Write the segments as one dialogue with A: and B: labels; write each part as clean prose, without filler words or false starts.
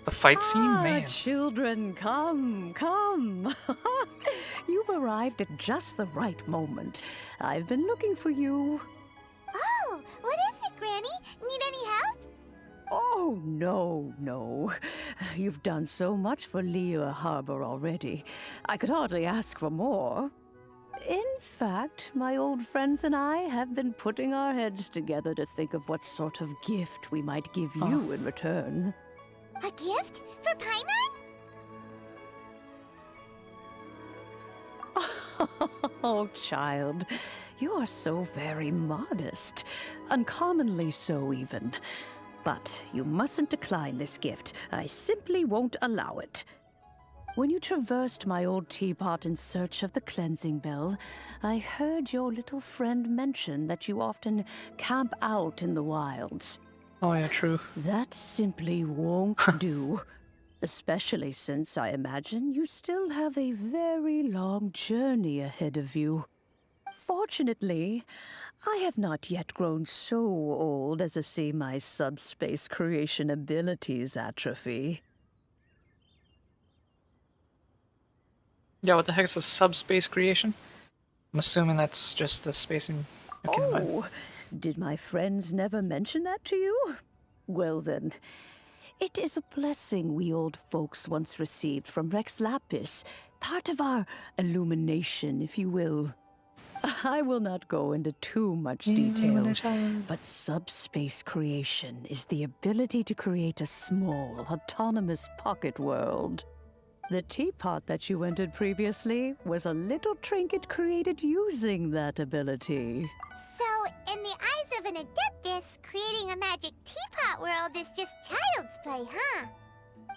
A: The fight scene, man.
B: Children, come. You've arrived at just the right moment. I've been looking for you.
C: Oh, what is it, Granny? Need any help?
B: Oh, no. You've done so much for Lea Harbor already. I could hardly ask for more. In fact, my old friends and I have been putting our heads together to think of what sort of gift we might give you in return.
C: A gift? For Paimon?
B: Oh, child, you are so very modest. Uncommonly so, even. But you mustn't decline this gift. I simply won't allow it. When you traversed my old teapot in search of the cleansing bell, I heard your little friend mention that you often camp out in the wilds.
A: Oh yeah, true.
B: That simply won't do. Especially since I imagine you still have a very long journey ahead of you. Fortunately, I have not yet grown so old as to see my subspace creation abilities atrophy.
A: Yeah, what the heck is a subspace creation? I'm assuming that's just the spacing. Okay, never mind.
B: Oh, did my friends never mention that to you? Well then, it is a blessing we old folks once received from Rex Lapis, part of our illumination, if you will. I will not go into too much detail, but subspace creation is the ability to create a small, autonomous pocket world. The teapot that you entered previously was a little trinket created using that ability.
C: So, in the eyes of an Adeptus, creating a magic teapot world is just child's play, huh?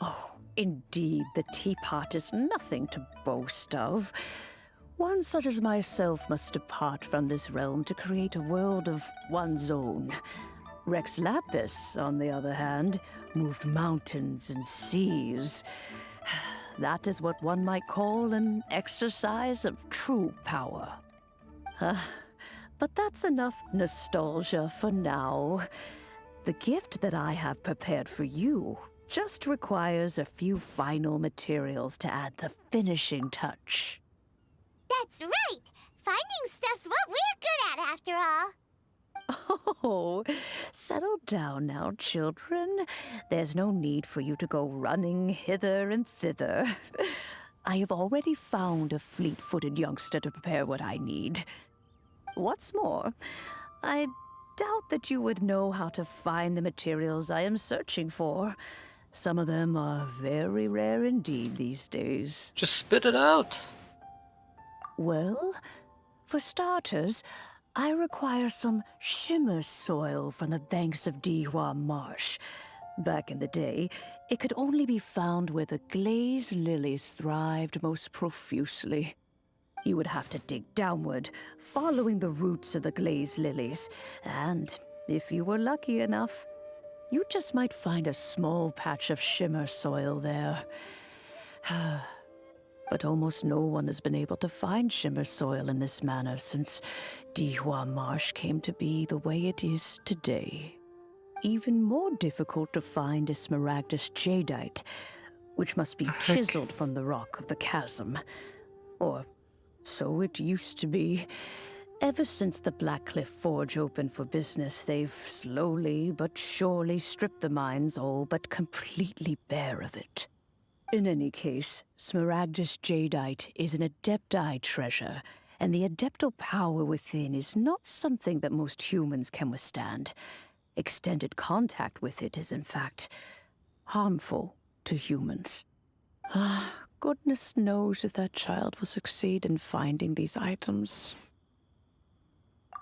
B: Oh, indeed, the teapot is nothing to boast of. One such as myself must depart from this realm to create a world of one's own. Rex Lapis, on the other hand, moved mountains and seas. That is what one might call an exercise of true power. But that's enough nostalgia for now. The gift that I have prepared for you just requires a few final materials to add the finishing touch.
C: That's right! Finding stuff's what we're good at, after all.
B: Oh, settle down now, children. There's no need for you to go running hither and thither. I have already found a fleet-footed youngster to prepare what I need. What's more, I doubt that you would know how to find the materials I am searching for. Some of them are very rare indeed these days.
A: Just spit it out.
B: Well, for starters, I require some shimmer soil from the banks of Dihua Marsh. Back in the day, it could only be found where the glaze lilies thrived most profusely. You would have to dig downward, following the roots of the glaze lilies, and if you were lucky enough, you just might find a small patch of shimmer soil there. But almost no one has been able to find shimmer soil in this manner since Dihua Marsh came to be the way it is today. Even more difficult to find is smaragdus jadeite, which must be chiseled from the rock of the chasm. Or so it used to be. Ever since the Blackcliff Forge opened for business, they've slowly but surely stripped the mines all but completely bare of it. In any case, smaragdus jadeite is an adepti treasure, and the adeptal power within is not something that most humans can withstand. Extended contact with it is, in fact, harmful to humans. Goodness knows if that child will succeed in finding these items.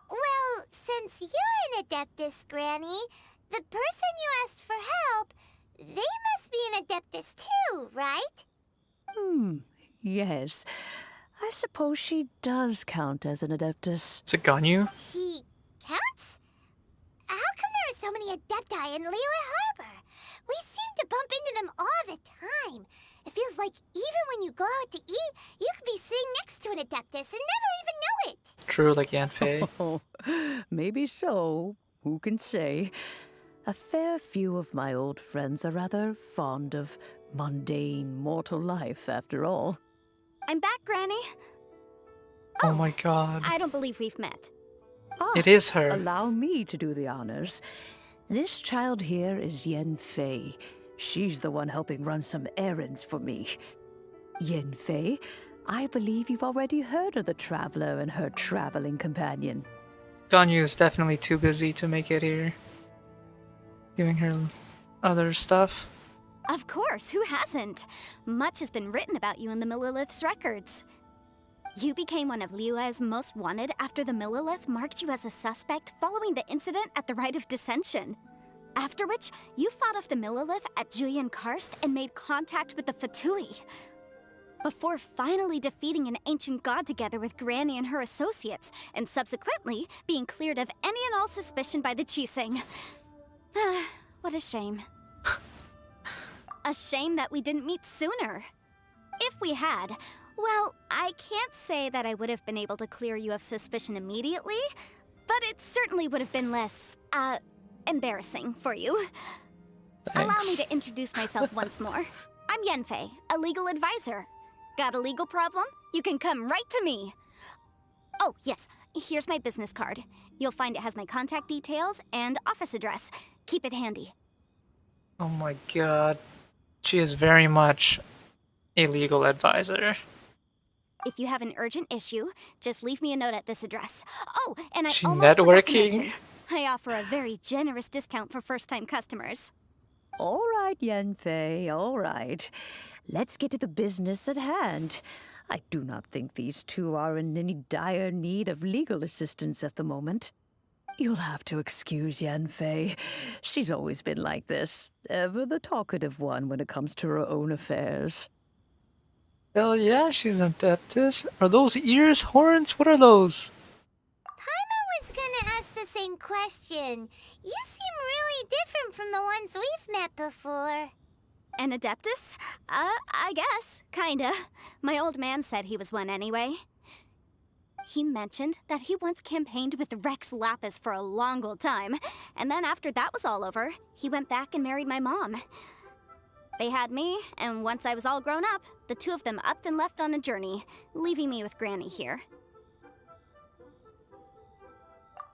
C: Well, since you're an Adeptus, Granny, the person you asked for help, they must be an Adeptus too, right?
B: Yes. I suppose she does count as an Adeptus.
A: Is it Ganyu?
C: She counts? How come there are so many Adepti in Liyue Harbor? We seem to bump into them all the time. It feels like even when you go out to eat, you could be sitting next to an Adeptus and never even know it.
A: True, like Yanfei.
B: Oh, maybe so. Who can say? A fair few of my old friends are rather fond of mundane mortal life, after all.
D: I'm back, Granny.
A: Oh my god.
D: I don't believe we've met.
A: It is her.
B: Allow me to do the honors. This child here is Yen Fei. She's the one helping run some errands for me. Yen Fei, I believe you've already heard of the traveler and her traveling companion.
A: Ganyu is definitely too busy to make it here. Doing her other stuff.
D: Of course, who hasn't? Much has been written about you in the Millilith's records. You became one of Liyue's most wanted after the Millilith marked you as a suspect following the incident at the Rite of Dissension. After which, you fought off the Millilith at Julian Karst and made contact with the Fatui. Before finally defeating an ancient god together with Granny and her associates, and subsequently being cleared of any and all suspicion by the Chiseng. What a shame. A shame that we didn't meet sooner. If we had, well, I can't say that I would have been able to clear you of suspicion immediately, but it certainly would have been less, embarrassing for you. Allow me
A: Thanks.
D: to introduce myself once more. I'm Yenfei, a legal advisor. Got a legal problem? You can come right to me. Oh, yes, here's my business card. You'll find it has my contact details and office address. Keep it handy.
A: Oh my god. She is very much a legal advisor.
D: If you have an urgent issue, just leave me a note at this address. Oh, and I
A: She
D: almost forgot to
A: networking?
D: mention, I offer a very generous discount for first-time customers.
B: All right, Yen Fei, all right. Let's get to the business at hand. I do not think these two are in any dire need of legal assistance at the moment. You'll have to excuse Yen Fei. She's always been like this, ever the talkative one when it comes to her own affairs.
A: Hell yeah, she's an adeptus. Are those ears? Horns? What are those?
C: Paimon was gonna ask the same question. You seem really different from the ones we've met before.
D: An Adeptus? I guess. Kinda. My old man said he was one anyway. He mentioned that he once campaigned with Rex Lapis for a long old time, and then after that was all over, he went back and married my mom. They had me, and once I was all grown up, the two of them upped and left on a journey, leaving me with Granny here.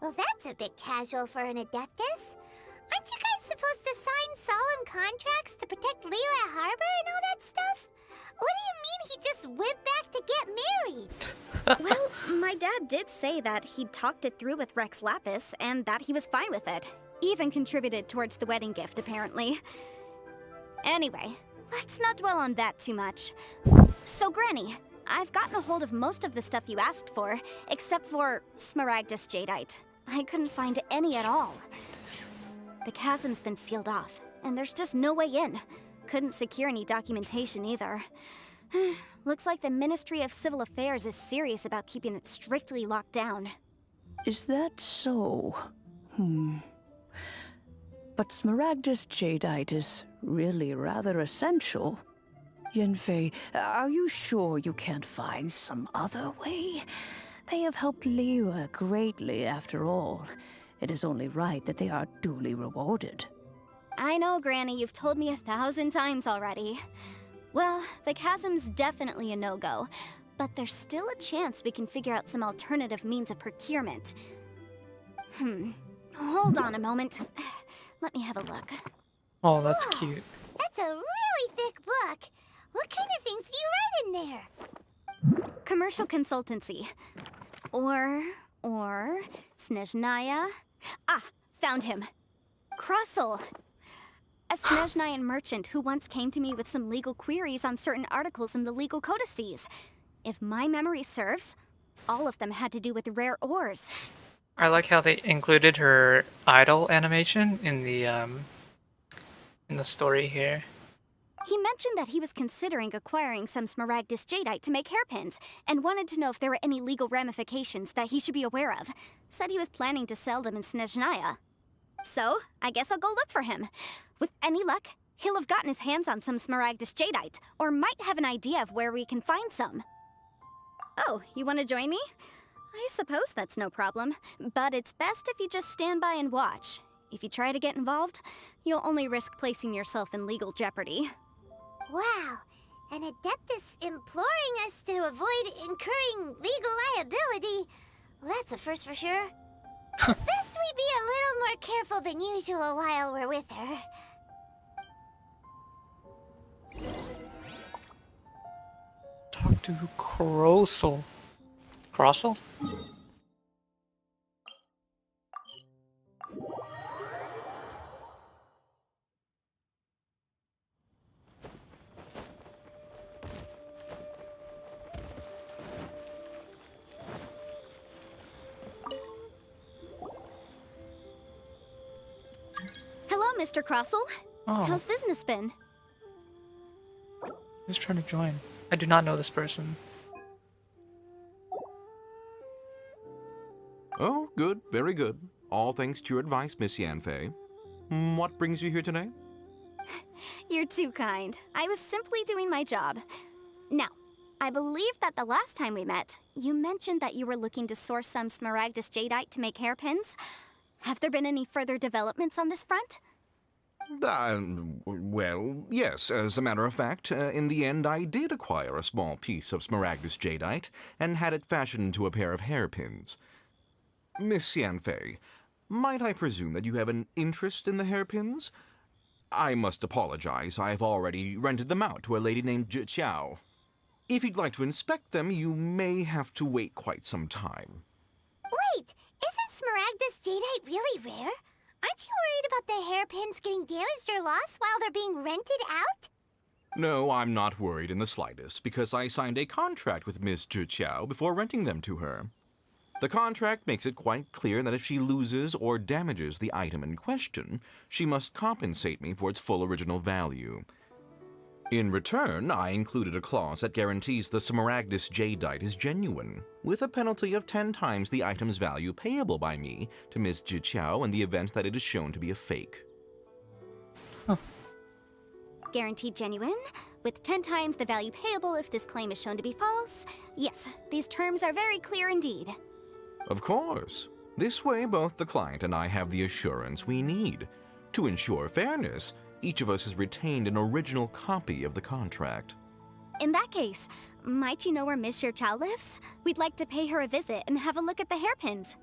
C: Well, that's a bit casual for an Adeptus. Aren't you guys supposed to sign solemn contracts to protect Liyue Harbor and all that stuff? What do you mean he just went back to get married?
D: Well, my dad did say that he'd talked it through with Rex Lapis, and that he was fine with it. Even contributed towards the wedding gift, apparently. Anyway, let's not dwell on that too much. So, Granny, I've gotten a hold of most of the stuff you asked for, except for Smaragdus Jadeite. I couldn't find any at all. The chasm's been sealed off, and there's just no way in. Couldn't secure any documentation either. Looks like the Ministry of Civil Affairs is serious about keeping it strictly locked down.
B: Is that so? But Smaragdus Jadeite is really rather essential. Yenfei, are you sure you can't find some other way? They have helped Liyue greatly, after all. It is only right that they are duly rewarded.
D: I know, Granny, you've told me 1,000 times already. Well, the chasm's definitely a no-go, but there's still a chance we can figure out some alternative means of procurement. Hold on a moment. Let me have a look.
A: Oh, that's cute.
C: That's a really thick book. What kind of things do you write in there?
D: Commercial consultancy. Or Snezhnaya. Ah, found him. Krusel. A Snezhnayan merchant who once came to me with some legal queries on certain articles in the legal codices. If my memory serves, all of them had to do with rare ores.
A: I like how they included her idol animation in the story here.
D: He mentioned that he was considering acquiring some Smaragdus Jadeite to make hairpins, and wanted to know if there were any legal ramifications that he should be aware of. Said he was planning to sell them in Snezhnaya. So, I guess I'll go look for him. With any luck, he'll have gotten his hands on some Smaragdus Jadeite, or might have an idea of where we can find some. Oh, you want to join me? I suppose that's no problem, but it's best if you just stand by and watch. If you try to get involved, you'll only risk placing yourself in legal jeopardy.
C: Wow, an Adeptus imploring us to avoid incurring legal liability. Well, that's a first for sure. Best we be a little more careful than usual while we're with her.
A: Talk to Crossel. Crossel?
D: Hello, Mr. Crossel.
A: Oh,
D: How's business been?
A: who's trying to join? I do not know this person.
E: Oh, good, very good. All thanks to your advice, Miss Yanfei. What brings you here today?
D: You're too kind. I was simply doing my job. Now, I believe that the last time we met, you mentioned that you were looking to source some Smaragdus jadeite to make hairpins. Have there been any further developments on this front?
E: Well, yes. As a matter of fact, in the end, I did acquire a small piece of Smaragdus jadeite and had it fashioned into a pair of hairpins. Miss Yanfei, might I presume that you have an interest in the hairpins? I must apologize. I've already rented them out to a lady named Zhi. If you'd like to inspect them, you may have to wait quite some time.
C: Wait, isn't Smaragdus jadeite really rare? Aren't you worried about the hairpins getting damaged or lost while they're being rented out?
E: No, I'm not worried in the slightest, because I signed a contract with Miss Zhi before renting them to her. The contract makes it quite clear that if she loses or damages the item in question, she must compensate me for its full original value. In return, I included a clause that guarantees the Smaragdus jadeite is genuine, with a penalty of 10 times the item's value payable by me to Miss Zhi in the event that it is shown to be a fake.
D: Guaranteed genuine, with 10 times the value payable if this claim is shown to be false. Yes, these terms are very clear indeed.
E: Of course. This way, both the client and I have the assurance we need. To ensure fairness, each of us has retained an original copy of the contract.
D: In that case, might you know where Miss Zhi lives? We'd like to pay her a visit and have a look at the hairpins.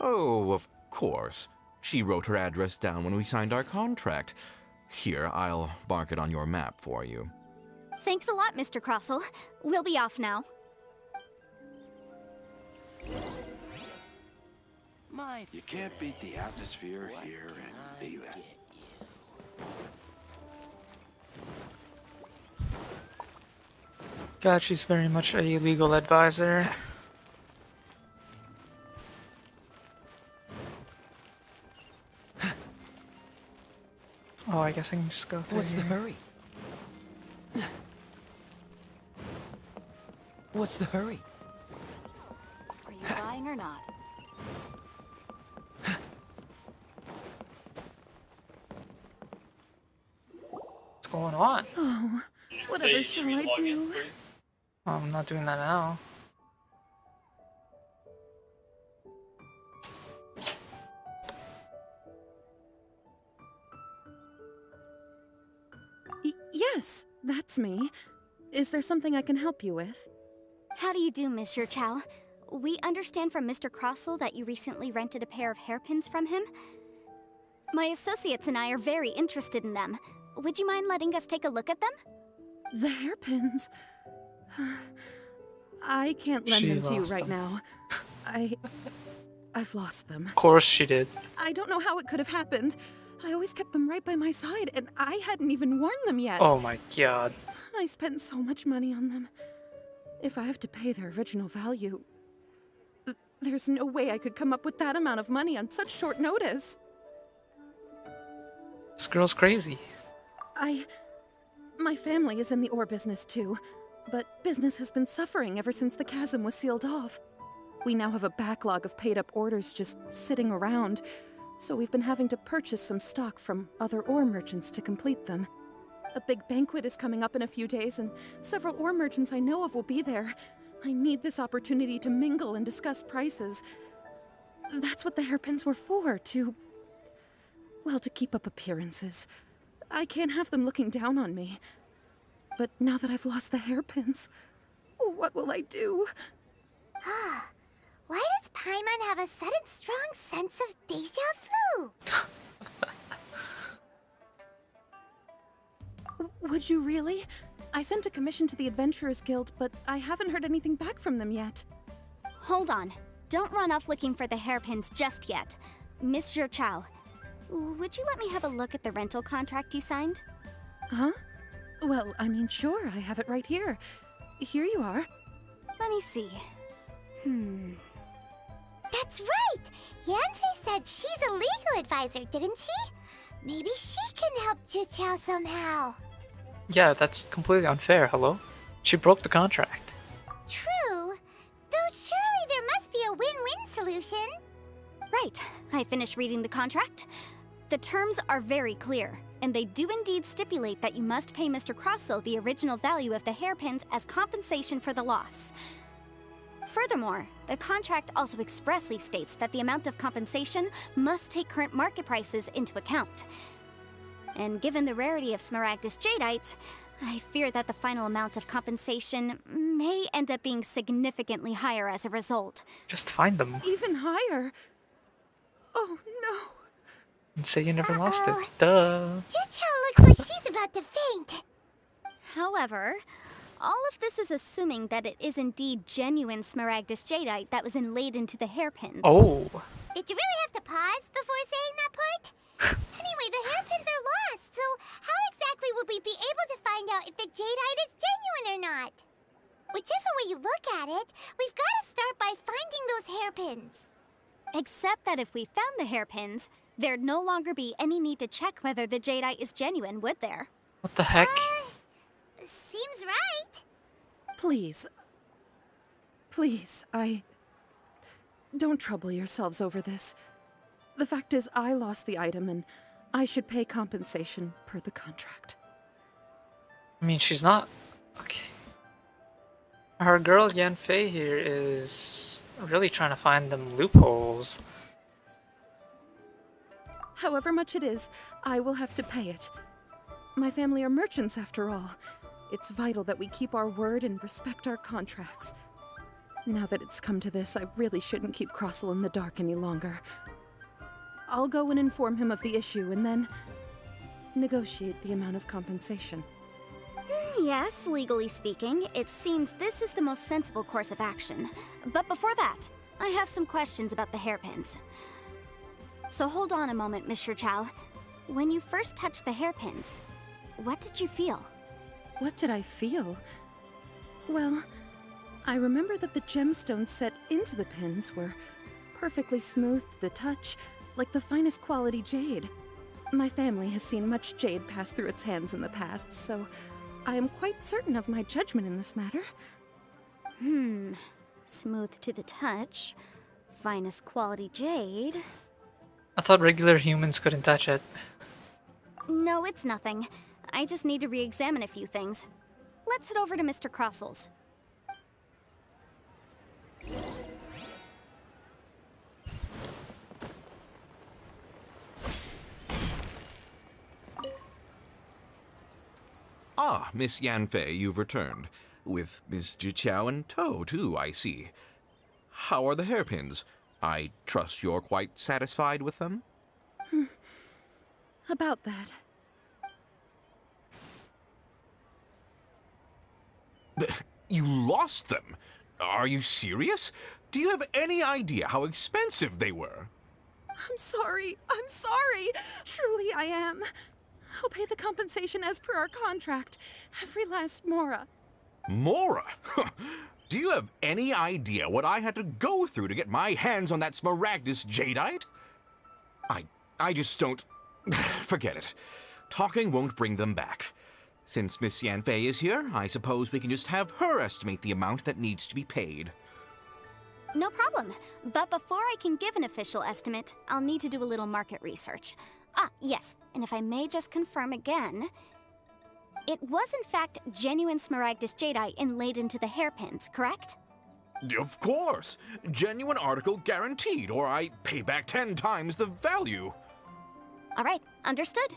E: Oh, of course. She wrote her address down when we signed our contract. Here, I'll mark it on your map for you.
D: Thanks a lot, Mr. Crossel. We'll be off now.
F: You can't beat the atmosphere here in Liyue.
A: God, she's very much a legal advisor. Oh, I guess I can just go through
G: What's the
A: here.
G: hurry? What's the hurry?
D: Are you buying or not?
A: What's going on?
B: Oh, whatever shall I do?
A: Oh, I'm not doing that now.
H: Yes, that's me. Is there something I can help you with?
D: How do you do, Miss Zhi? We understand from Mr. Crossel that you recently rented a pair of hairpins from him. My associates and I are very interested in them. Would you mind letting us take a look at them?
H: The hairpins. I can't lend
A: She
H: them to you
A: lost
H: right
A: them.
H: now. I've lost them.
A: Of course she did.
H: I don't know how it could have happened. I always kept them right by my side, and I hadn't even worn them yet.
A: Oh my god.
H: I spent so much money on them. If I have to pay their original value, there's no way I could come up with that amount of money on such short notice.
A: This girl's crazy.
H: My family is in the ore business too, but business has been suffering ever since the chasm was sealed off. We now have a backlog of paid-up orders just sitting around, so we've been having to purchase some stock from other ore merchants to complete them. A big banquet is coming up in a few days, and several ore merchants I know of will be there. I need this opportunity to mingle and discuss prices. That's what the hairpins were for, to Well, to keep up appearances. I can't have them looking down on me. But now that I've lost the hairpins, what will I do?
C: Why does Paimon have a sudden strong sense of deja vu?
H: Would you really? I sent a commission to the Adventurers Guild, but I haven't heard anything back from them yet.
D: Hold on. Don't run off looking for the hairpins just yet. Miss Chow, would you let me have a look at the rental contract you signed?
H: Huh? Well, I mean, sure, I have it right here. Here you are.
D: Let me see.
C: That's right! Yanfei said she's a legal advisor, didn't she? Maybe she can help Juqiao somehow.
A: Yeah, that's completely unfair, hello? She broke the contract.
C: True. Though surely there must be a win-win solution.
D: Right. I finished reading the contract. The terms are very clear, and they do indeed stipulate that you must pay Mr. Crossell the original value of the hairpins as compensation for the loss. Furthermore, the contract also expressly states that the amount of compensation must take current market prices into account. And given the rarity of Smaragdus Jadeite, I fear that the final amount of compensation may end up being significantly higher as a result.
A: Just find them
H: Even higher. Oh, no.
A: and say you never lost it.
C: Uh-oh.
A: Duh.
C: Juqiao looks like she's about to faint.
D: However, all of this is assuming that it is indeed genuine Smaragdus Jadeite that was inlaid into the hairpins.
A: Oh.
C: Did you really have to pause before saying that part? Anyway, the hairpins are lost, so how exactly would we be able to find out if the jadeite is genuine or not? Whichever way you look at it, we've got to start by finding those hairpins.
D: Except that if we found the hairpins, there'd no longer be any need to check whether the jadeite is genuine, would there?
A: What the heck?
C: Seems right.
H: Please. Please, Don't trouble yourselves over this. The fact is, I lost the item, and I should pay compensation per the contract.
A: I mean, she's not... Okay. Our girl Yanfei here is really trying to find them loopholes.
H: However much it is, I will have to pay it. My family are merchants, after all. It's vital that we keep our word and respect our contracts. Now that it's come to this, I really shouldn't keep Crossell in the dark any longer. I'll go and inform him of the issue and then negotiate the amount of compensation.
D: Yes, legally speaking, it seems this is the most sensible course of action. But before that, I have some questions about the hairpins. So hold on a moment, Miss Chow. When you first touched the hairpins, what did you feel?
H: What did I feel? Well, I remember that the gemstones set into the pins were perfectly smooth to the touch, like the finest quality jade. My family has seen much jade pass through its hands in the past, so I am quite certain of my judgment in this matter.
D: Smooth to the touch, finest quality jade.
A: I thought regular humans couldn't touch it.
D: No, it's nothing. I just need to re-examine a few things. Let's head over to Mr. Crossell's.
E: Ah, Miss Yanfei, you've returned. With Miss Juqiao in tow, too, I see. How are the hairpins? I trust you're quite satisfied with them?
H: About that.
E: You lost them? Are you serious? Do you have any idea how expensive they were?
H: I'm sorry. Truly I am. I'll pay the compensation as per our contract. Every last mora.
E: Mora? Do you have any idea what I had to go through to get my hands on that Smaragdus Jadeite? I just don't... Forget it. Talking won't bring them back. Since Miss Yanfei is here, I suppose we can just have her estimate the amount that needs to be paid.
D: No problem. But before I can give an official estimate, I'll need to do a little market research. Ah, yes, and if I may just confirm again, it was in fact genuine Smaragdus Jadeite inlaid into the hairpins, correct?
E: Of course! Genuine article guaranteed, or I pay back 10 times the value.
D: Alright, understood.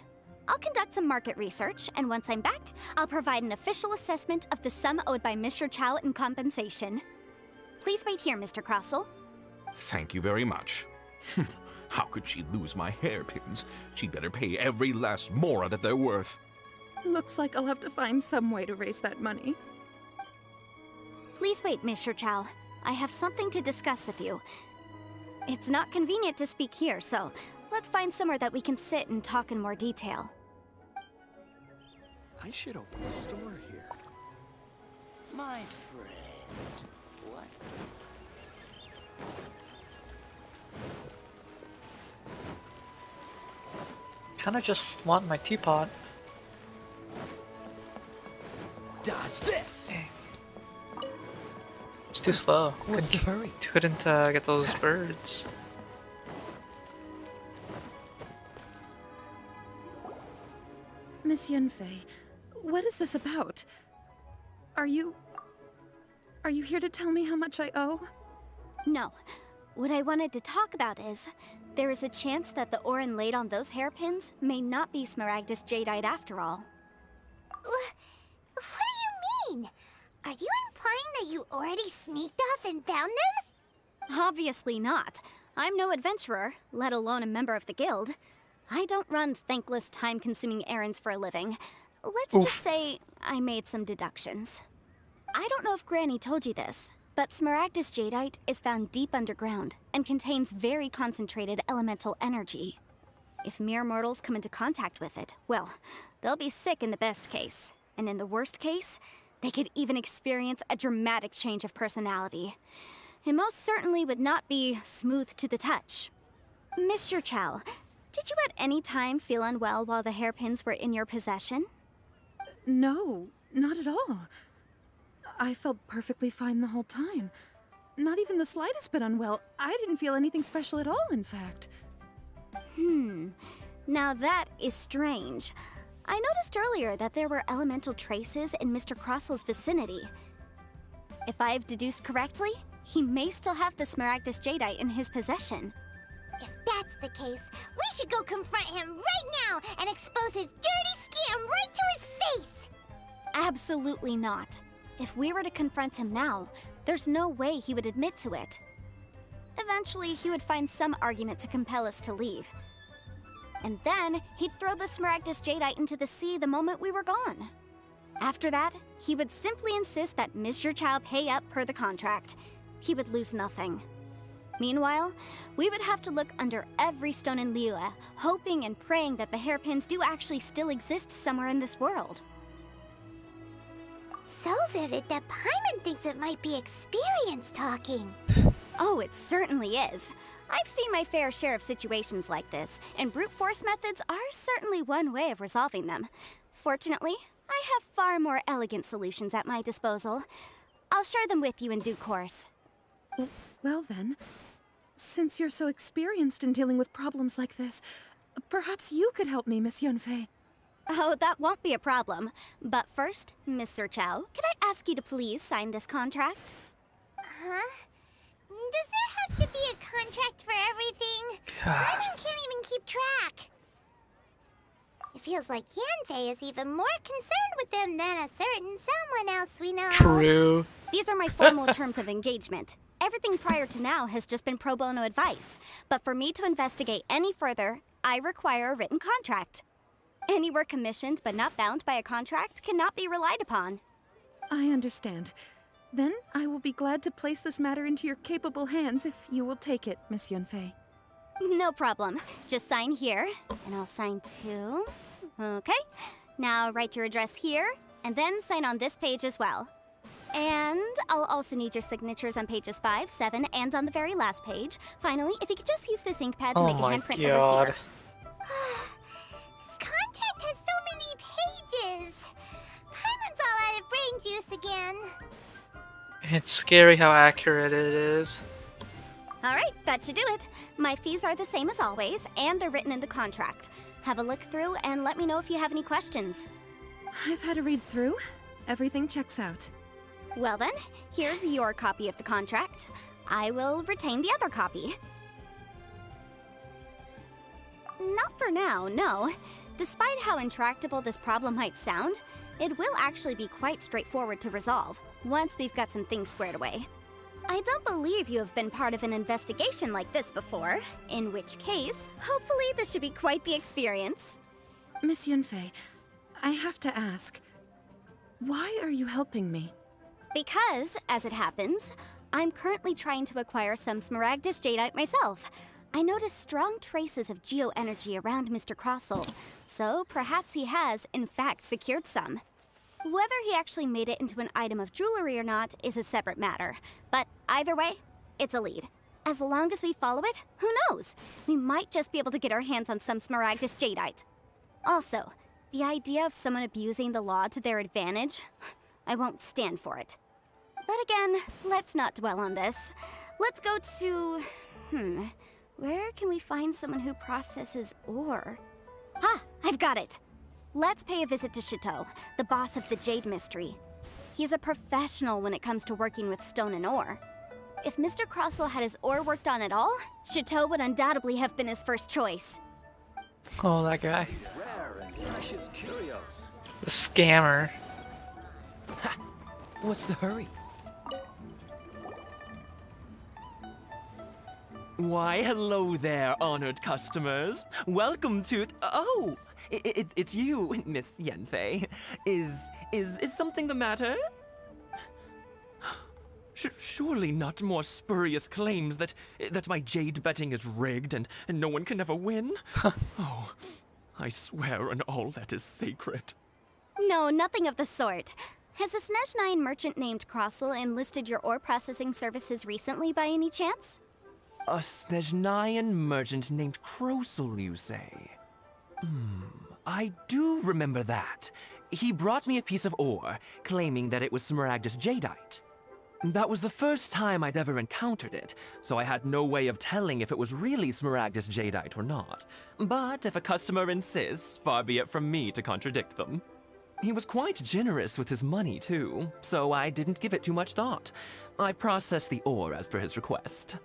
D: I'll conduct some market research, and once I'm back, I'll provide an official assessment of the sum owed by Mr. Chow in compensation. Please wait here, Mr. Crossell.
E: Thank you very much. How could she lose my hairpins? She'd better pay every last mora that they're worth.
H: Looks like I'll have to find some way to raise that money.
D: Please wait, Mr. Chow. I have something to discuss with you. It's not convenient to speak here, so let's find somewhere that we can sit and talk in more detail.
F: I should open a store here. My friend. What?
A: Kinda just want my teapot.
F: Dodge this!
A: Dang. It's too slow.
F: What's the hurry?
A: Couldn't get those birds.
H: Miss Yanfei, what is this about? Are you here to tell me how much I owe?
D: No. What I wanted to talk about is, there is a chance that the Orin laid on those hairpins may not be Smaragdus Jadeite after all.
C: What do you mean? Are you implying that you already sneaked off and found them?
D: Obviously not. I'm no adventurer, let alone a member of the guild. I don't run thankless, time-consuming errands for a living. Let's just say I made some deductions. I don't know if Granny told you this, but Smaragdus Jadeite is found deep underground and contains very concentrated elemental energy. If mere mortals come into contact with it, well, they'll be sick in the best case. And in the worst case, they could even experience a dramatic change of personality. It most certainly would not be smooth to the touch. Mr. Chow, did you at any time feel unwell while the hairpins were in your possession?
H: No, not at all. I felt perfectly fine the whole time. Not even the slightest bit unwell. I didn't feel anything special at all, in fact.
D: Now that is strange. I noticed earlier that there were elemental traces in Mr. Crossell's vicinity. If I've deduced correctly, he may still have the Smaragdus Jadeite in his possession.
C: If that's the case, we should go confront him right now and expose his dirty scam right to his face!
D: Absolutely not. If we were to confront him now, there's no way he would admit to it. Eventually, he would find some argument to compel us to leave. And then, he'd throw the Smaragdus Jadeite into the sea the moment we were gone. After that, he would simply insist that Mr. Chow pay up per the contract. He would lose nothing. Meanwhile, we would have to look under every stone in Liyue, hoping and praying that the hairpins do actually still exist somewhere in this world.
C: So vivid that Paimon thinks it might be experience talking.
D: Oh, it certainly is. I've seen my fair share of situations like this, and brute force methods are certainly one way of resolving them. Fortunately, I have far more elegant solutions at my disposal. I'll share them with you in due course.
H: Well then, since you're so experienced in dealing with problems like this, perhaps you could help me, Miss Yanfei.
D: Oh, that won't be a problem. But first, Mr. Chow, could I ask you to please sign this contract?
C: Huh? Does there have to be a contract for everything? Paimon can't even keep track. It feels like Yanfei is even more concerned with them than a certain someone else we know.
A: True.
D: These are my formal terms of engagement. Everything prior to now has just been pro bono advice. But for me to investigate any further, I require a written contract. Any work commissioned but not bound by a contract cannot be relied upon.
H: I understand. Then I will be glad to place this matter into your capable hands if you will take it, Miss Yanfei.
D: No problem. Just sign here, and I'll sign too. Okay. Now write your address here, and then sign on this page as well. And I'll also need your signatures on pages 5, 7, and on the very last page. Finally, if you could just use this ink pad to
A: Oh
D: make a
A: my
D: handprint over
A: god.
D: here.
C: This contract has so many pages. Paimon's all out of brain juice again.
A: It's scary how accurate it is.
D: All right, that should do it. My fees are the same as always, and they're written in the contract. Have a look through and let me know if you have any questions.
H: I've had a read through. Everything checks out.
D: Well then, here's your copy of the contract. I will retain the other copy. Not for now, no. Despite how intractable this problem might sound, it will actually be quite straightforward to resolve, once we've got some things squared away. I don't believe you have been part of an investigation like this before, in which case, hopefully this should be quite the experience.
H: Miss Yunfei, I have to ask, why are you helping me?
D: Because, as it happens, I'm currently trying to acquire some Smaragdus Jadeite myself. I noticed strong traces of geoenergy around Mr. Crossel, so perhaps he has, in fact, secured some. Whether he actually made it into an item of jewelry or not is a separate matter, but either way, it's a lead. As long as we follow it, who knows? We might just be able to get our hands on some Smaragdus Jadeite. Also, the idea of someone abusing the law to their advantage, I won't stand for it. But again, let's not dwell on this. Let's go to... where can we find someone who processes ore? Ah, I've got it! Let's pay a visit to Chateau, the boss of the Jade Mystery. He's a professional when it comes to working with stone and ore. If Mr. Crossel had his ore worked on at all, Chateau would undoubtedly have been his first choice.
A: Oh, that guy.
F: Rare and precious curios.
A: The scammer.
G: What's the hurry? Why, hello there, honored customers. Welcome to... Oh! It's you, Miss Yanfei. Is something the matter? Surely not more spurious claims that my jade betting is rigged and no one can ever win? Oh, I swear on all that is sacred.
D: No, nothing of the sort. Has a Snezhnine merchant named Crossel enlisted your ore processing services recently by any chance?
G: A Snezhnine merchant named Crossel, you say? I do remember that. He brought me a piece of ore, claiming that it was Smaragdus Jadeite. That was the first time I'd ever encountered it, so I had no way of telling if it was really Smaragdus Jadeite or not. But if a customer insists, far be it from me to contradict them. He was quite generous with his money, too, so I didn't give it too much thought. I processed the ore as per his request.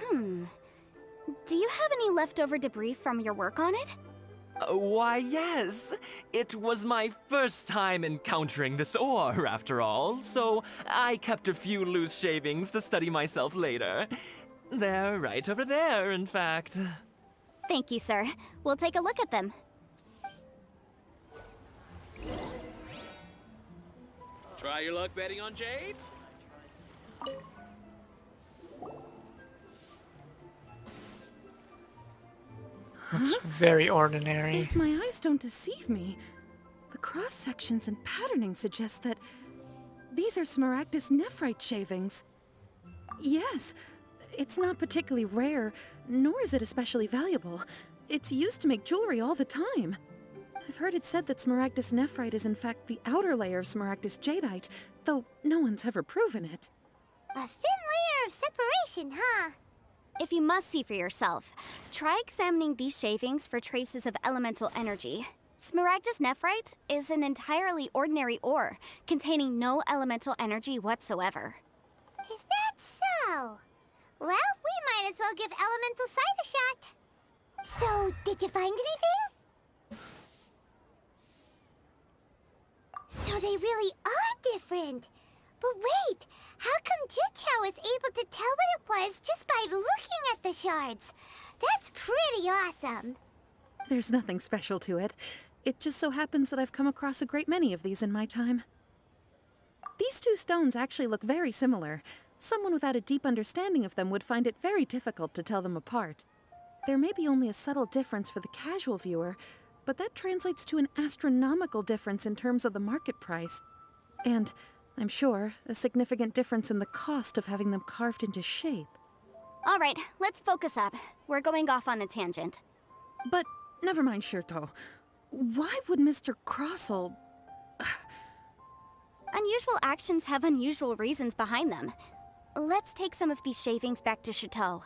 D: Do you have any leftover debris from your work on it?
G: Why, yes. It was my first time encountering this ore, after all, so I kept a few loose shavings to study myself later. They're right over there, in fact.
D: Thank you, sir. We'll take a look at them.
F: Try your luck betting on Jade?
A: Looks very ordinary.
H: If my eyes don't deceive me, the cross-sections and patterning suggest that these are Smaragdus nephrite shavings. Yes, it's not particularly rare, nor is it especially valuable. It's used to make jewelry all the time. I've heard it said that Smaragdus nephrite is in fact the outer layer of Smaragdus jadeite, though no one's ever proven it.
C: A thin layer of separation, huh?
D: If you must see for yourself, try examining these shavings for traces of elemental energy. Smaragdus nephrite is an entirely ordinary ore, containing no elemental energy whatsoever.
C: Is that so? Well, we might as well give elemental sight a shot. So, did you find anything? So they really are different. But wait, how come Jichao was able to tell what it was just by looking at the shards? That's pretty awesome.
H: There's nothing special to it. It just so happens that I've come across a great many of these in my time. These two stones actually look very similar. Someone without a deep understanding of them would find it very difficult to tell them apart. There may be only a subtle difference for the casual viewer, but that translates to an astronomical difference in terms of the market price. And, I'm sure, a significant difference in the cost of having them carved into shape.
D: All right, let's focus up. We're going off on a tangent.
H: But, never mind, Shirto. Why would Mr. Crossel...
D: Unusual actions have unusual reasons behind them. Let's take some of these shavings back to Chateau.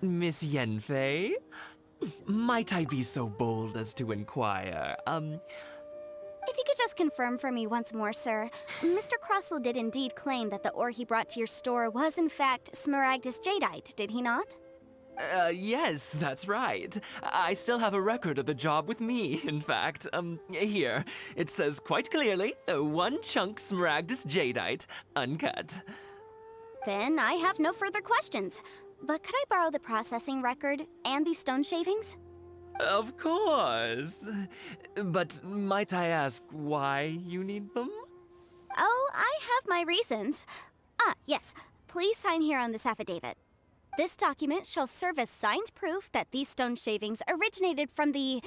G: Miss Yanfei? Might I be so bold as to inquire,
D: If you could just confirm for me once more, sir. Mr. Crossell did indeed claim that the ore he brought to your store was in fact Smaragdus jadeite, did he not?
G: Yes, that's right. I still have a record of the job with me, in fact. Here. It says quite clearly, 1 chunk Smaragdus jadeite, uncut.
D: Then I have no further questions. But could I borrow the processing record and these stone shavings?
G: Of course. But might I ask why you need them?
D: Oh, I have my reasons. Ah, yes. Please sign here on this affidavit. This document shall serve as signed proof that these stone shavings originated from the,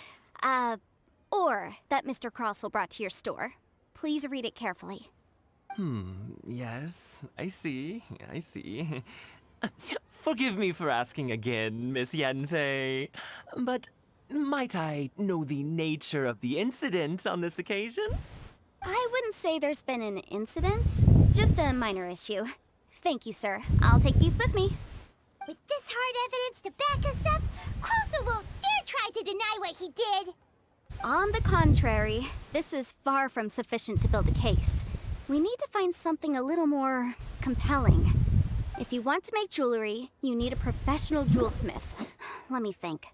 D: ore that Mr. Crossell brought to your store. Please read it carefully.
G: Yes, I see. Forgive me for asking again, Miss Yanfei, but might I know the nature of the incident on this occasion?
D: I wouldn't say there's been an incident, just a minor issue. Thank you, sir. I'll take these with me.
C: With this hard evidence to back us up, Crossell won't dare try to deny what he did.
D: On the contrary, this is far from sufficient to build a case. We need to find something a little more compelling. If you want to make jewelry, you need a professional jewelsmith. Let me think.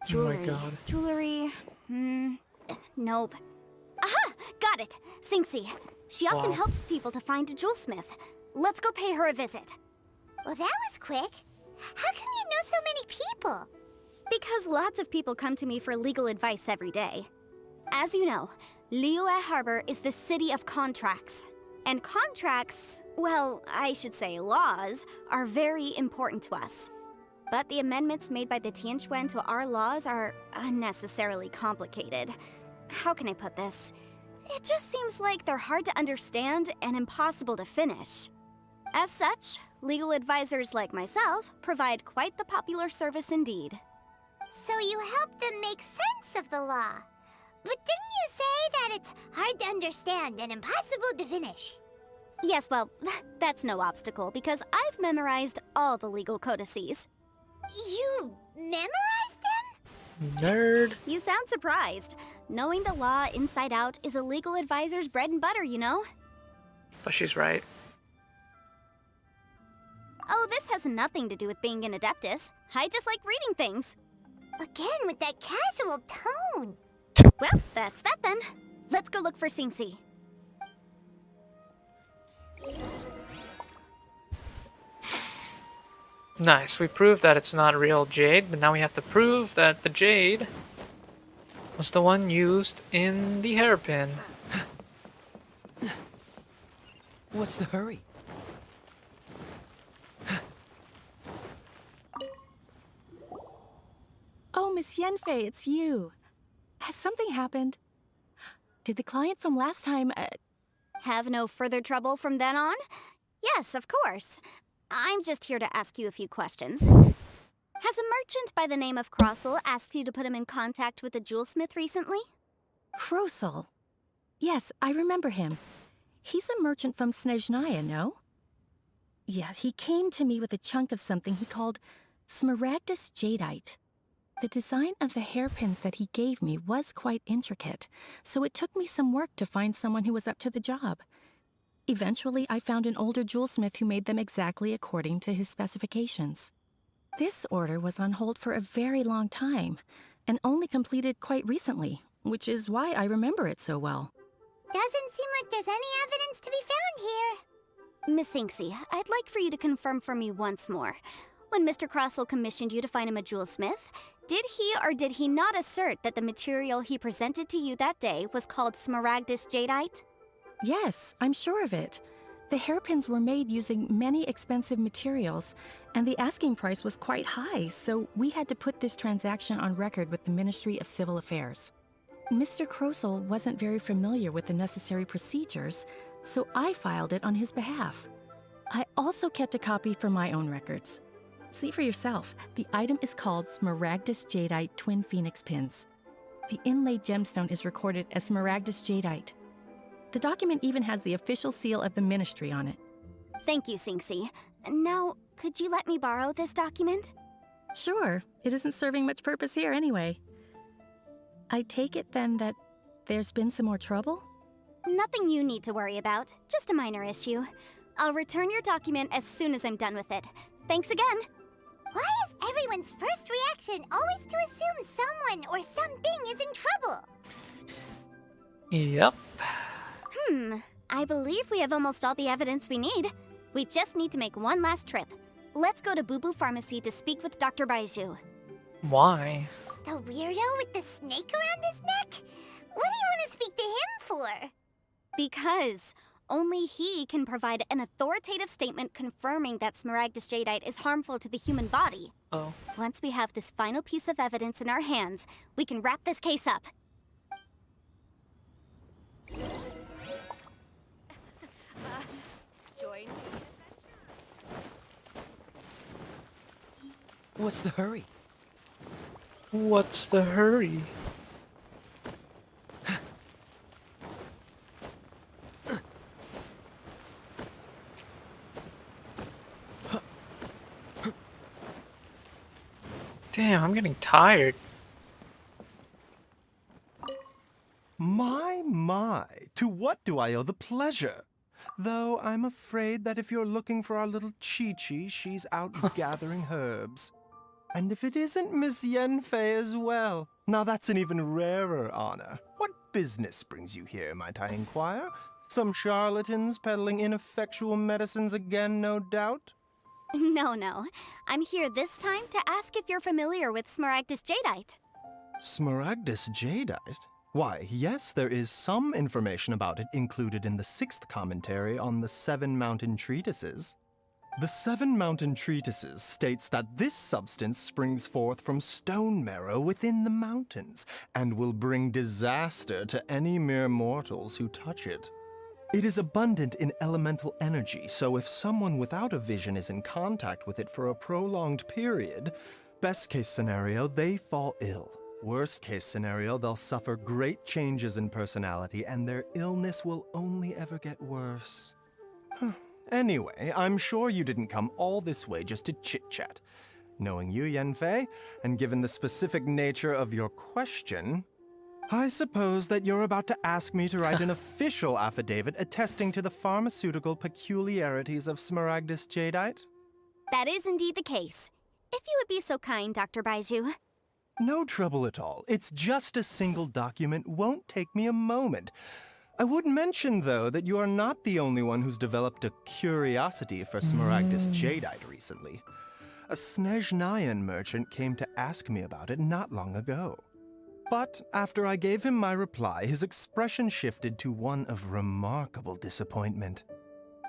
D: Jewelry.
A: Oh my god.
D: Jewelry. Nope. Aha! Got it! Sinxie. She often
A: Wow.
D: helps people to find a jewelsmith. Let's go pay her a visit.
C: Well, that was quick. How come you know so many people?
D: Because lots of people come to me for legal advice every day. As you know, Liyue Harbor is the city of contracts. And contracts, well, I should say laws, are very important to us. But the amendments made by the Tianquan to our laws are unnecessarily complicated. How can I put this? It just seems like they're hard to understand and impossible to finish. As such, legal advisors like myself provide quite the popular service indeed.
C: So you help them make sense of the law. But didn't you say that it's hard to understand and impossible to finish?
D: Yes, well, that's no obstacle because I've memorized all the legal codices.
C: You memorized them?
A: Nerd.
D: You sound surprised. Knowing the law inside out is a legal advisor's bread and butter, you know?
A: But she's right.
D: Oh, this has nothing to do with being an adeptus. I just like reading things.
C: Again, with that casual tone.
D: Well, that's that then. Let's go look for Sinxie.
A: Nice. We proved that it's not real jade, but now we have to prove that the jade was the one used in the hairpin.
F: What's the hurry?
B: Oh, Miss Yanfei, it's you. Has something happened? Did the client from last time,
D: Have no further trouble from then on? Yes, of course. I'm just here to ask you a few questions. Has a merchant by the name of Crossell asked you to put him in contact with a jewelsmith recently?
B: Crossell? Yes, I remember him. He's a merchant from Snezhnaya, no? Yeah, he came to me with a chunk of something he called Smaragdus jadeite. The design of the hairpins that he gave me was quite intricate, so it took me some work to find someone who was up to the job. Eventually, I found an older jewelsmith who made them exactly according to his specifications. This order was on hold for a very long time, and only completed quite recently, which is why I remember it so well.
C: Doesn't seem like there's any evidence to be found here.
D: Miss Sinxie, I'd like for you to confirm for me once more. When Mr. Crossell commissioned you to find him a jewelsmith, did he or did he not assert that the material he presented to you that day was called Smaragdus jadeite?
B: Yes, I'm sure of it. The hairpins were made using many expensive materials, and the asking price was quite high, so we had to put this transaction on record with the Ministry of Civil Affairs. Mr. Crossell wasn't very familiar with the necessary procedures, so I filed it on his behalf. I also kept a copy for my own records. See for yourself, the item is called Smaragdus jadeite Twin Phoenix Pins. The inlaid gemstone is recorded as Smaragdus jadeite. The document even has the official seal of the ministry on it.
D: Thank you, Sinxie. Now, could you let me borrow this document?
B: Sure, it isn't serving much purpose here anyway. I take it then that there's been some more trouble?
D: Nothing you need to worry about, just a minor issue. I'll return your document as soon as I'm done with it. Thanks again!
C: Why is everyone's first reaction always to assume someone or something is in trouble?
A: Yep.
D: I believe we have almost all the evidence we need. We just need to make one last trip. Let's go to Boo Boo Pharmacy to speak with Dr. Baiju.
A: Why?
C: The weirdo with the snake around his neck? What do you want to speak to him for?
D: Because only he can provide an authoritative statement confirming that Smaragdus Jadeite is harmful to the human body.
A: Oh.
D: Once we have this final piece of evidence in our hands, we can wrap this case up.
G: What's the hurry?
A: What's the hurry? Damn, I'm getting tired.
I: My, to what do I owe the pleasure? Though I'm afraid that if you're looking for our little Chi-Chi, she's out gathering herbs. And if it isn't Miss Yanfei as well, now that's an even rarer honor. What business brings you here, might I inquire? Some charlatans peddling ineffectual medicines again, no doubt?
D: No. I'm here this time to ask if you're familiar with Smaragdus Jadeite.
I: Smaragdus Jadeite? Why, yes, there is some information about it included in the 6th commentary on the 7 Mountain Treatises. The 7 Mountain Treatises states that this substance springs forth from stone marrow within the mountains, and will bring disaster to any mere mortals who touch it. It is abundant in elemental energy, so if someone without a vision is in contact with it for a prolonged period, best case scenario, they fall ill. Worst case scenario, they'll suffer great changes in personality, and their illness will only ever get worse. Anyway, I'm sure you didn't come all this way just to chit-chat. Knowing you, Yanfei, and given the specific nature of your question, I suppose that you're about to ask me to write an official affidavit attesting to the pharmaceutical peculiarities of Smaragdus Jadeite?
D: That is indeed the case. If you would be so kind, Dr. Baiju.
I: No trouble at all. It's just a single document, won't take me a moment. I would mention, though, that you are not the only one who's developed a curiosity for Smaragdus Jadeite recently. A Snezhnayan merchant came to ask me about it not long ago. But after I gave him my reply, his expression shifted to one of remarkable disappointment.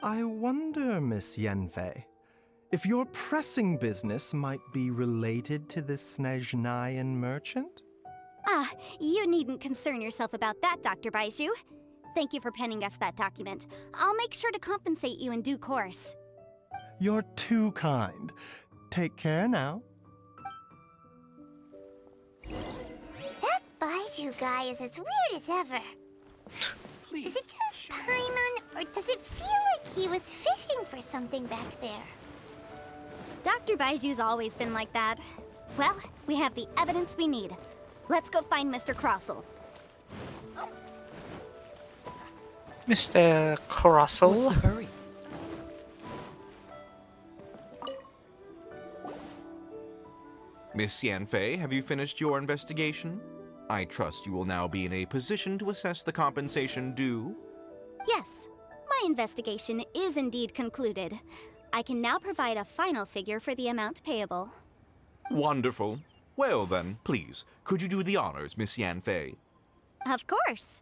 I: I wonder, Miss Yanfei, if your pressing business might be related to this Snezhnayan merchant?
D: Ah, you needn't concern yourself about that, Dr. Baiju. Thank you for penning us that document. I'll make sure to compensate you in due course.
I: You're too kind. Take care now.
C: That Baiju guy is as weird as ever.
G: Please.
C: Is it just Paimon, or does it feel like he was fishing for something back there?
D: Dr. Baiju's always been like that. Well, we have the evidence we need. Let's go find Mr. Crossell.
A: Mr. Crossell?
G: What's the hurry?
E: Miss Yanfei, have you finished your investigation? I trust you will now be in a position to assess the compensation due.
D: Yes, my investigation is indeed concluded. I can now provide a final figure for the amount payable.
E: Wonderful. Well then, please, could you do the honors, Miss Yanfei?
D: Of course.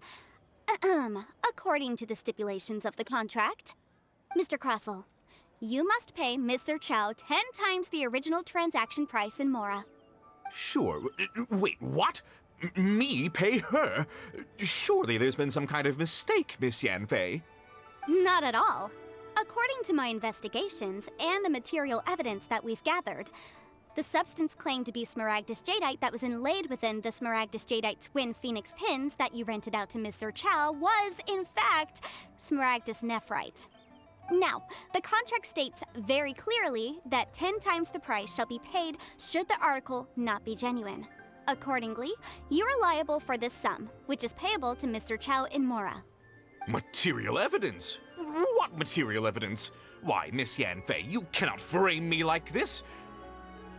D: According to the stipulations of the contract, Mr. Crossell, you must pay Mr. Chow 10 times the original transaction price in Mora.
E: Sure. Wait, what? Me pay her? Surely there's been some kind of mistake, Miss Yanfei.
D: Not at all. According to my investigations and the material evidence that we've gathered, the substance claimed to be Smaragdus Jadeite that was inlaid within the Smaragdus Jadeite twin phoenix pins that you rented out to Mr. Chow was, in fact, Smaragdus Nephrite. Now, the contract states very clearly that 10 times the price shall be paid should the article not be genuine. Accordingly, you are liable for this sum, which is payable to Mr. Chow in Mora.
E: Material evidence? What material evidence? Why, Miss Yanfei, you cannot frame me like this.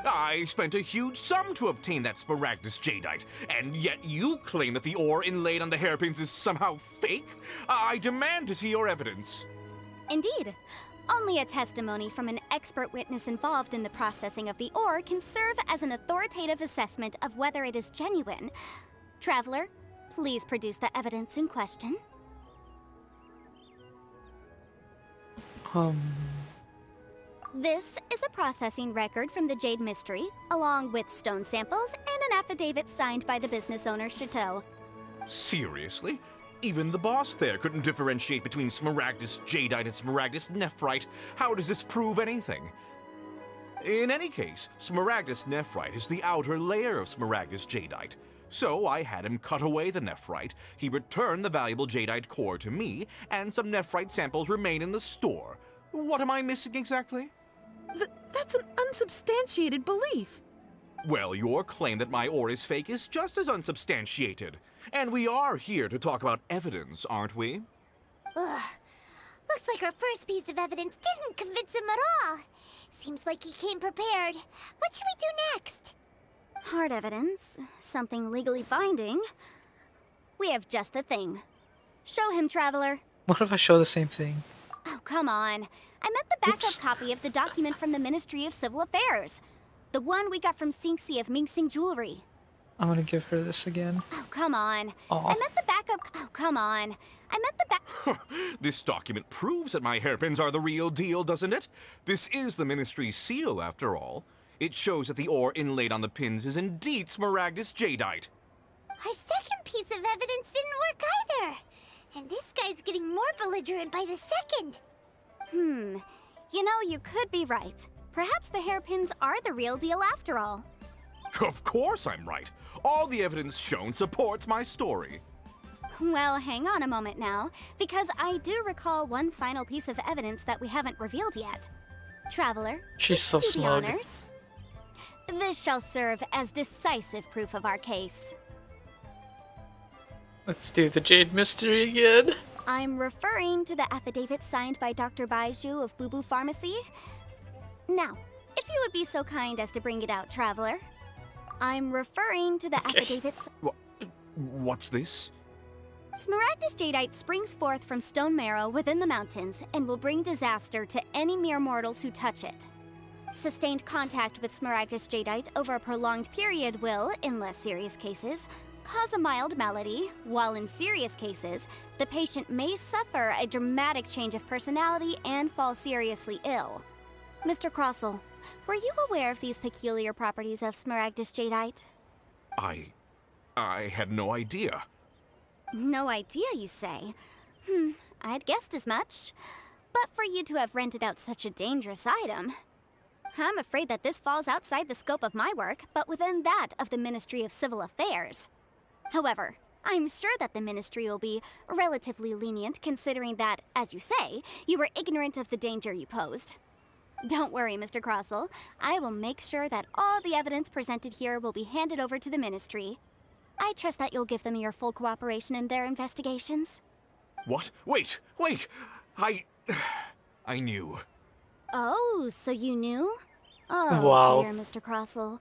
E: I spent a huge sum to obtain that Smaragdus Jadeite, and yet you claim that the ore inlaid on the hairpins is somehow fake? I demand to see your evidence.
D: Indeed. Only a testimony from an expert witness involved in the processing of the ore can serve as an authoritative assessment of whether it is genuine. Traveler, please produce the evidence in question. This is a processing record from the Jade Mystery, along with stone samples and an affidavit signed by the business owner, Chateau.
E: Seriously? Even the boss there couldn't differentiate between Smaragdus Jadeite and Smaragdus Nephrite. How does this prove anything? In any case, Smaragdus Nephrite is the outer layer of Smaragdus Jadeite. So I had him cut away the Nephrite, he returned the valuable Jadeite core to me, and some Nephrite samples remain in the store. What am I missing exactly?
H: That's an unsubstantiated belief.
E: Well, your claim that my ore is fake is just as unsubstantiated. And we are here to talk about evidence, aren't we?
C: Ugh. Looks like our first piece of evidence didn't convince him at all. Seems like he came prepared. What should we do next?
D: Hard evidence, something legally binding. We have just the thing. Show him, Traveler.
A: What if I show the same thing?
D: Oh, come on. I meant the backup
A: Oops.
D: copy of the document from the Ministry of Civil Affairs. The one we got from Xingxi of Mingxing Jewelry.
A: I'm gonna give her this again.
D: Oh, come on.
A: Aw.
D: I meant the backup. Oh, come on. I meant the back.
E: This document proves that my hairpins are the real deal, doesn't it? This is the Ministry's seal, after all. It shows that the ore inlaid on the pins is indeed Smaragdus Jadeite.
C: Our second piece of evidence didn't work either. And this guy's getting more belligerent by the second.
D: You know, you could be right. Perhaps the hairpins are the real deal after all.
E: Of course I'm right. All the evidence shown supports my story.
D: Well, hang on a moment now, because I do recall one final piece of evidence that we haven't revealed yet. Traveler,
A: She's so
D: do the
A: smug.
D: honors. This shall serve as decisive proof of our case.
A: Let's do the Jade Mystery again.
D: I'm referring to the affidavit signed by Dr. Baiju of Boo Boo Pharmacy. Now, if you would be so kind as to bring it out, Traveler. I'm referring to the affidavits.
E: What's this?
D: Smaragdus Jadeite springs forth from stone marrow within the mountains and will bring disaster to any mere mortals who touch it. Sustained contact with Smaragdus Jadeite over a prolonged period will, in less serious cases, cause a mild malady, while in serious cases, the patient may suffer a dramatic change of personality and fall seriously ill. Mr. Crossell, were you aware of these peculiar properties of Smaragdus Jadeite?
E: I had no idea.
D: No idea, you say? I'd guessed as much. But for you to have rented out such a dangerous item... I'm afraid that this falls outside the scope of my work, but within that of the Ministry of Civil Affairs. However, I'm sure that the Ministry will be relatively lenient considering that, as you say, you were ignorant of the danger you posed. Don't worry, Mr. Crossell. I will make sure that all the evidence presented here will be handed over to the Ministry. I trust that you'll give them your full cooperation in their investigations.
E: What? Wait! I knew.
D: Oh, so you knew? Oh,
A: Wow.
D: dear, Mr. Crossell.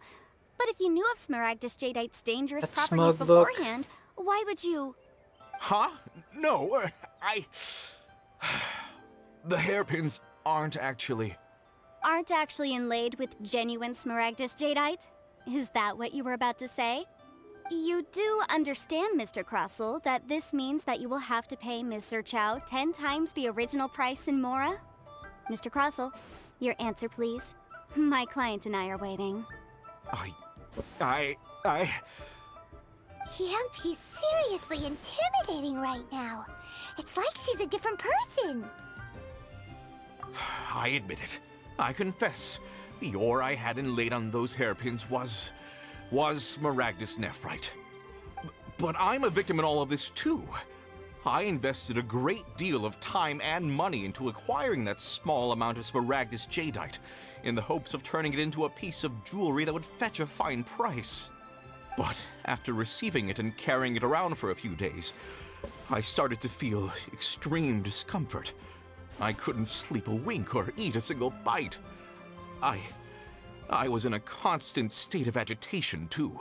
D: But if you knew of Smaragdus Jadeite's dangerous
A: That
D: properties
A: smug look.
D: beforehand, why would you...
E: Huh? No, The hairpins aren't actually...
D: Aren't actually inlaid with genuine Smaragdus Jadeite? Is that what you were about to say? You do understand, Mr. Crossell, that this means that you will have to pay Ms. Sir Chow 10 times the original price in Mora? Mr. Crossell, your answer, please. My client and I are waiting.
C: He's seriously intimidating right now. It's like she's a different person.
E: I admit it. I confess. The ore I had inlaid on those hairpins was Smaragdus Nephrite. But I'm a victim in all of this too. I invested a great deal of time and money into acquiring that small amount of Smaragdus Jadeite, in the hopes of turning it into a piece of jewelry that would fetch a fine price. But after receiving it and carrying it around for a few days, I started to feel extreme discomfort. I couldn't sleep a wink or eat a single bite. I was in a constant state of agitation, too.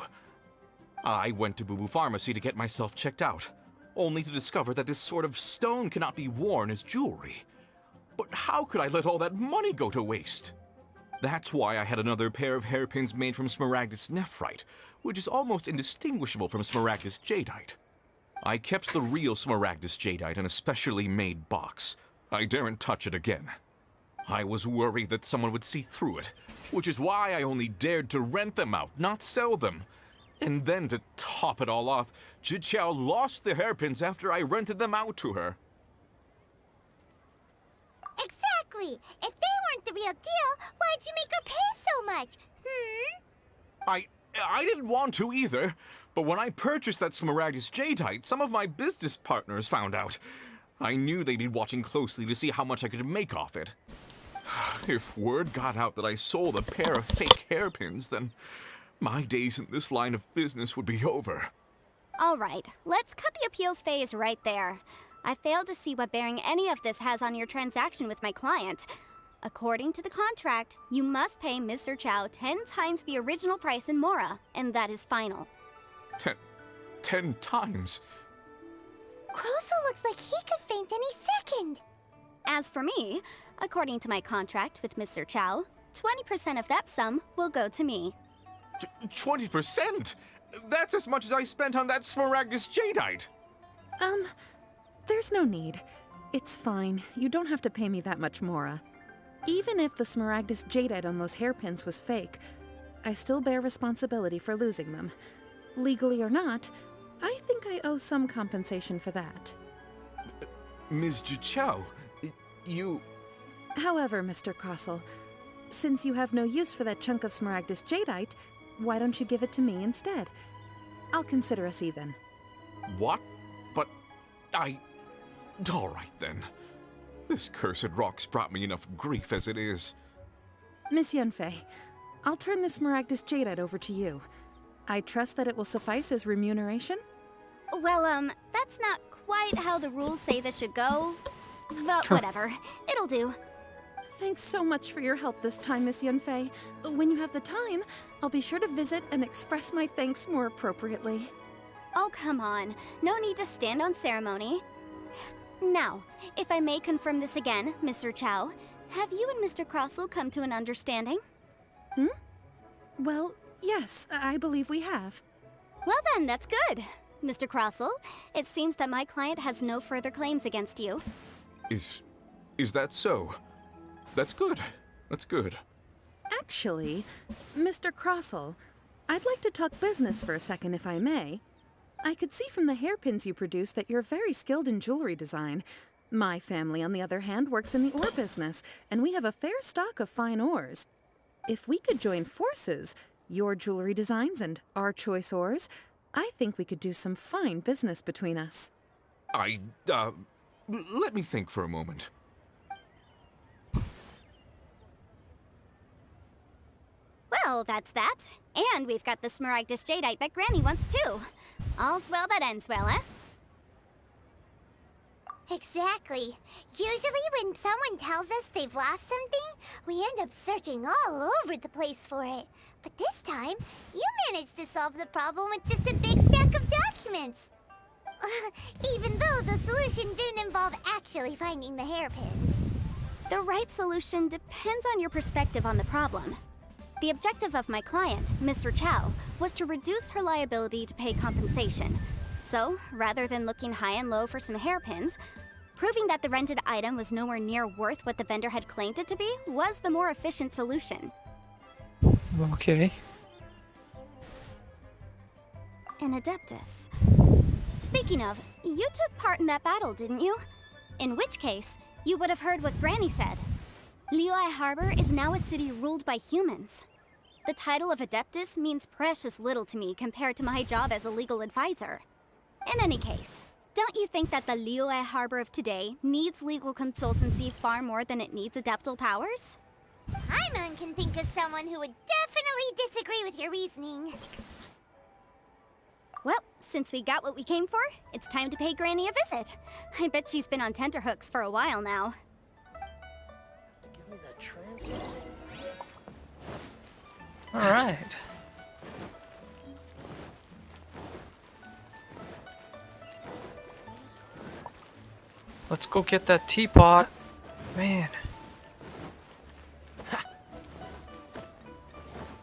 E: I went to Boo Boo Pharmacy to get myself checked out, only to discover that this sort of stone cannot be worn as jewelry. But how could I let all that money go to waste? That's why I had another pair of hairpins made from Smaragdus Nephrite, which is almost indistinguishable from Smaragdus Jadeite. I kept the real Smaragdus Jadeite in a specially made box. I daren't touch it again. I was worried that someone would see through it, which is why I only dared to rent them out, not sell them. And then to top it all off, Zhiqiao lost the hairpins after I rented them out to her.
C: Exactly! If they weren't the real deal, why'd you make her pay so much?
E: I didn't want to either, but when I purchased that Smaragdus Jadeite, some of my business partners found out. I knew they'd be watching closely to see how much I could make off it. If word got out that I sold a pair of fake hairpins, then my days in this line of business would be over.
D: All right, let's cut the appeals phase right there. I failed to see what bearing any of this has on your transaction with my client. According to the contract, you must pay Mr. Chow 10 times the original price in Mora, and that is final.
E: 10 times?
C: Crosel looks like he could faint any second.
D: As for me, according to my contract with Mr. Chow, 20% of that sum will go to me.
E: 20%? That's as much as I spent on that Smaragdus Jadeite!
H: There's no need. It's fine. You don't have to pay me that much, Mora. Even if the Smaragdus Jadeite on those hairpins was fake, I still bear responsibility for losing them. Legally or not, I think I owe some compensation for that.
E: Ms. Zhiqiao, you...
H: However, Mr. Crossell, since you have no use for that chunk of Smaragdus Jadeite, why don't you give it to me instead? I'll consider us even.
E: What? But all right, then. This cursed rock's brought me enough grief as it is.
H: Miss Yunfei, I'll turn this Smaragdus Jadeite over to you. I trust that it will suffice as remuneration?
D: Well, that's not quite how the rules say this should go. But whatever, it'll do.
H: Thanks so much for your help this time, Miss Yunfei. When you have the time, I'll be sure to visit and express my thanks more appropriately.
D: Oh, come on. No need to stand on ceremony. Now, if I may confirm this again, Mr. Chow, have you and Mr. Crossell come to an understanding?
H: Well, yes, I believe we have.
D: Well then, that's good. Mr. Crossell, it seems that my client has no further claims against you.
E: Is that so? That's good. That's good.
H: Actually, Mr. Crossell, I'd like to talk business for a second, if I may. I could see from the hairpins you produce that you're very skilled in jewelry design. My family, on the other hand, works in the ore business, and we have a fair stock of fine ores. If we could join forces, your jewelry designs and our choice ores, I think we could do some fine business between us.
E: Let me think for a moment.
D: Well, that's that. And we've got the Smaragdus Jadeite that Granny wants too. All's well that ends well, eh?
C: Exactly. Usually when someone tells us they've lost something, we end up searching all over the place for it. But this time, you managed to solve the problem with just a big stack of documents. Even though the solution didn't involve actually finding the hairpins.
D: The right solution depends on your perspective on the problem. The objective of my client, Mr. Chow, was to reduce her liability to pay compensation. So, rather than looking high and low for some hairpins, proving that the rented item was nowhere near worth what the vendor had claimed it to be was the more efficient solution.
A: Okay.
D: An Adeptus. Speaking of, you took part in that battle, didn't you? In which case, you would have heard what Granny said. Liyue Harbor is now a city ruled by humans. The title of Adeptus means precious little to me compared to my job as a legal advisor. In any case, don't you think that the Liyue Harbor of today needs legal consultancy far more than it needs adeptal powers?
C: Paimon can think of someone who would definitely disagree with your reasoning.
D: Well, Since we got what we came for, it's time to pay Granny a visit. I bet she's been on tenterhooks for a while now.
F: Give me that translator.
A: Alright. Let's go get that teapot. Man. I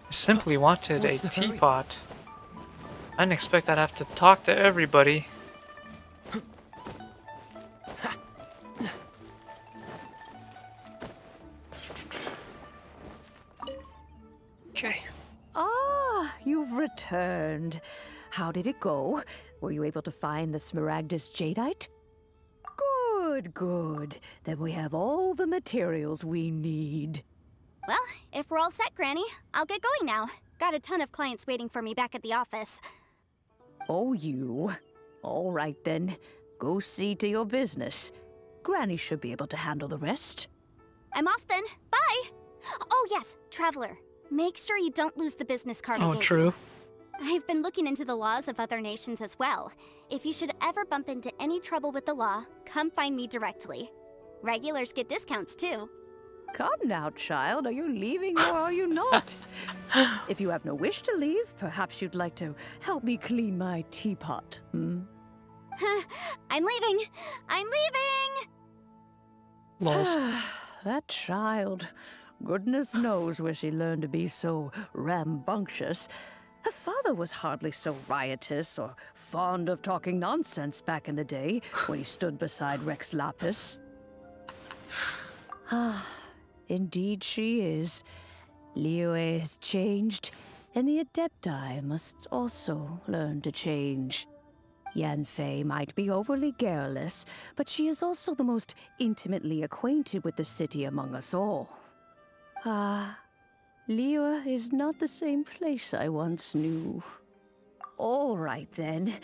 A: simply wanted
G: What's
A: a
G: the hurry?
A: teapot. I didn't expect I'd have to talk to everybody. Okay.
B: Ah, you've returned. How did it go? Were you able to find the Smaragdus Jadeite? Good, good. Then we have all the materials we need.
D: Well, if we're all set, Granny, I'll get going now. Got a ton of clients waiting for me back at the office.
B: Oh, you. All right then. Go see to your business. Granny should be able to handle the rest.
D: I'm off then. Bye! Oh yes, Traveler. Make sure you don't lose the business card I
A: Oh,
D: gave
A: true.
D: you. I've been looking into the laws of other nations as well. If you should ever bump into any trouble with the law, come find me directly. Regulars get discounts too.
B: Come now, child. Are you leaving or are you not? If you have no wish to leave, perhaps you'd like to help me clean my teapot, hmm?
D: I'm leaving! I'm leaving!
A: Lols.
B: That child. Goodness knows where she learned to be so rambunctious. Her father was hardly so riotous or fond of talking nonsense back in the day when he stood beside Rex Lapis. Ah, indeed she is. Liyue has changed, and the Adepti must also learn to change. Yanfei might be overly garrulous, but she is also the most intimately acquainted with the city among us all. Ah, Liyue is not the same place I once knew. All right then,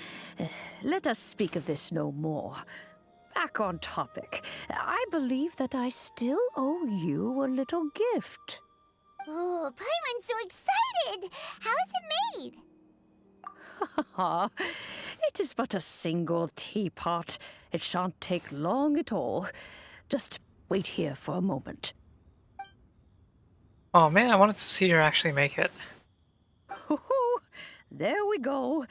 B: let us speak of this no more. Back on topic. I believe that I still owe you a little gift.
C: Oh, Paimon's so excited! How is it made?
B: It is but a single teapot. It shan't take long at all. Just wait here for a moment.
A: Oh man, I wanted to see her actually make it.
B: There we go.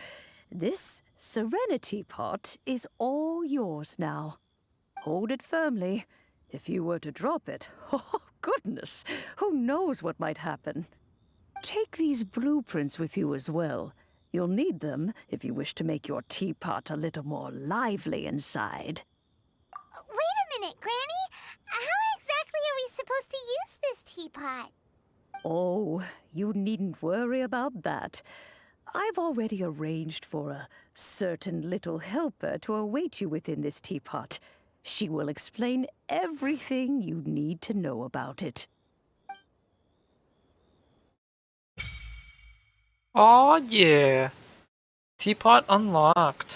B: This Serenity pot is all yours now. Hold it firmly. If you were to drop it, oh goodness, who knows what might happen. Take these blueprints with you as well. You'll need them if you wish to make your teapot a little more lively inside.
C: Wait a minute, Granny! How exactly are we supposed to use this teapot?
B: Oh, you needn't worry about that. I've already arranged for a certain little helper to await you within this teapot. She will explain everything you need to know about it.
A: Oh yeah. Teapot unlocked.